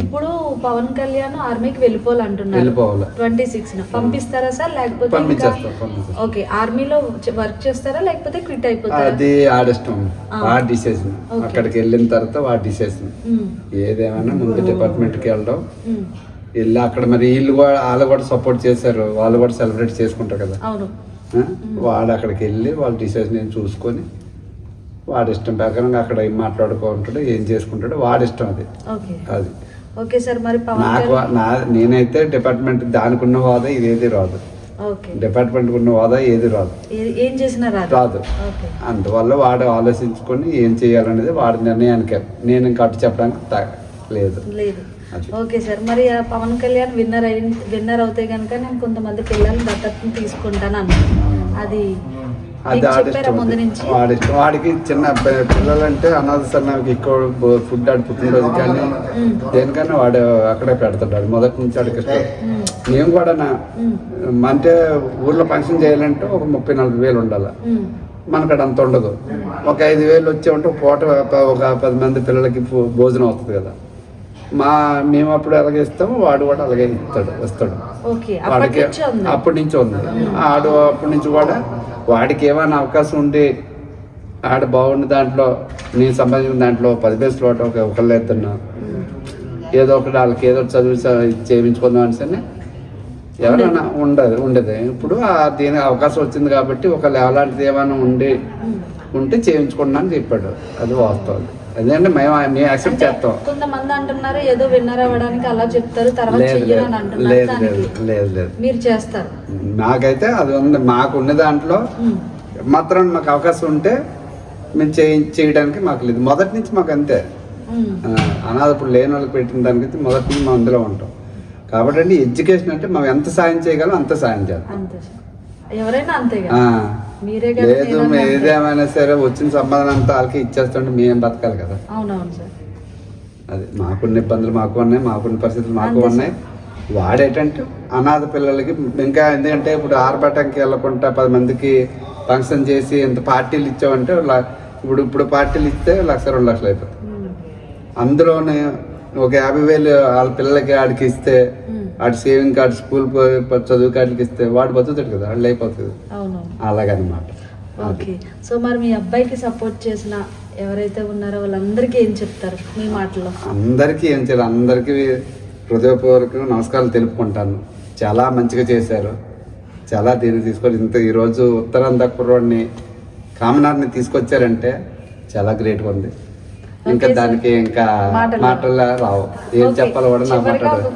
ఇప్పుడు పవన్ కళ్యాణ్ ఆర్మీకి వెళ్ళిపోవాలంటున్నారు. వెళ్ళిపోవాలి. 26 పంపిస్తారా సార్? లేకపోతే పంపించేస్తాం. ఓకే, ఆర్మీలో వర్క్ చేస్తారా లేకపోతే క్విట్ అయిపోతారా? అది ఆడిష్టం, వాడి డిసిషన్. అక్కడికి వెళ్ళిన తర్వాత వాడి డిసిషన్. ఏదేమైనా ముందు డిపార్ట్మెంట్కి వెళ్ళడం, వెళ్ళి అక్కడ మరి వాళ్ళు కూడా సపోర్ట్ చేశారు, వాళ్ళు కూడా సెలబ్రేట్ చేసుకుంటారు కదా. వాడు అక్కడికి వెళ్ళి వాళ్ళ డిసిషన్ చూసుకొని వాడి ఇష్టం ప్రకారంగా అక్కడ ఏం మాట్లాడుకుంటాడు, ఏం చేసుకుంటాడు, వాడి ఇష్టం అది. అది ఓకే సార్. మరి నాకు నేనైతే డిపార్ట్మెంట్ దానికి ఉన్న హోదా ఇదేది రాదు, డిపార్ట్మెంట్ ఉన్న హోదా ఏది రాదు, ఏం చేసినా రాదు. అందువల్ల వాడు ఆలోచించుకొని ఏం చేయాలనేది వాడి నిర్ణయానికి, నేను ఇంకా అటు చెప్పడానికి లేదు. Okay sir. మరి పవన్ కళ్యాణ్ విన్నర్ అవుతే కనుక నేను కొంతమంది పిల్లల్ని దత్తతను తీసుకుంటాను అన్నాను. అది వాడికి చిన్న పిల్లలంటే అనాథ సన్నానికి ఎక్కువ ఫుడ్ ఆడి పుట్టినరోజు కానీ దేనికన్నా వాడు అక్కడే పెడతాడు. మొదటి నుంచి వాడికి ఇష్టం. మేము కూడా అంటే ఊర్లో ఫంక్షన్ చేయాలంటే ఒక 30-40 ఉండాలి. మనకడ అంత ఉండదు. ఒక 5,000 వచ్చామంటే పూట ఒక 10 మంది పిల్లలకి భోజనం అవుతుంది కదా. మేము అప్పుడు అలాగే ఇస్తాము, వాడు కూడా అలాగే వస్తాడు. వాడికి అప్పటి నుంచి ఉంది. అప్పటి నుంచి కూడా వాడికి ఏమైనా అవకాశం ఉండి ఆడ బాగుండే దాంట్లో, నేను సంపాదించిన దాంట్లో 10 పైసలు ఒకళ్ళు ఎత్తున్నా ఏదో ఒకటి వాళ్ళకి ఏదో చదువు చేయించుకుందాం అని ఎవరైనా ఉండేది. ఇప్పుడు దీనికి అవకాశం వచ్చింది కాబట్టి ఒకళ్ళు అలాంటిది ఏమైనా ఉంటే చేయించుకున్నా అని చెప్పాడు. అది వాస్తవం. అదేంటే మేము యాక్సెప్ట్ చేస్తాం. కొంతమంది అంటున్నారు ఏదో విన్నర్ అవ్వడానికి అలా చెప్తారు, తర్వాత లేదు మీరు చేస్తారు. నాకైతే అది ఉంది. మాకు ఉన్న దాంట్లో మాత్రం మాకు అవకాశం ఉంటే మేము చేయడానికి మాకు లేదు. మొదటి నుంచి మాకు అంతే. అనాథ ఇప్పుడు లేని వాళ్ళకి పెట్టిన దానికైతే మొదటి నుంచి మేము అందులో ఉంటాం. కాబట్టి ఎడ్యుకేషన్ అంటే మనం ఎంత సాయం చేయగలం అంత సాయం చేయాలి. ఎవరైనా అంతే. లేదు ఏదేమైనా సరే వచ్చిన సంపాదన అంతా వాళ్ళకి ఇచ్చేస్తుంటే మేము బతకాలి కదా. అది మాకున్న ఇబ్బందులు మాకు ఉన్నాయి, మాకున్న పరిస్థితులు మాకు ఉన్నాయి. వాడేటంటే అనాథ పిల్లలకి ఇంకా ఎందుకంటే ఇప్పుడు ఆర్భాటంకి వెళ్ళకుండా 10 మందికి ఫంక్షన్ చేసి ఎంత పార్టీలు ఇచ్చామంటే ఇప్పుడు పార్టీలు ఇస్తే 1,00,000-2 లక్షలు అయిపోతుంది. అందులోనే ఒక 50,000 వాళ్ళ పిల్లలకి ఆడికి ఇస్తే, ఆడి సేవింగ్ కార్డు, స్కూల్ చదువు కార్డులకి ఇస్తే వాడు బతుకుతాడు కదా, వాళ్ళు అయిపోతుంది. అలాగనమాట. ఓకే. సో మరి మీ అబ్బాయికి సపోర్ట్ చేసిన ఎవరైతే ఉన్నారో వాళ్ళందరికీ ఏం చెప్తారు మీ మాటలో? అందరికీ ఏం చేయాలి, అందరికీ హృదయపూర్వక నమస్కారాలు తెలుపుకుంటాను. చాలా మంచిగా చేశారు, చాలా దీన్ని తీసుకొని ఈరోజు ఉత్తరాంధ్ర కుర్రోడిని కామనార్ని తీసుకొచ్చారంటే చాలా గ్రేట్గా ఉంది. ఇంకా దానికి ఇంకా మాటలు రావు, ఏం చెప్పాలో కూడా నాకు మాట్లాడదు.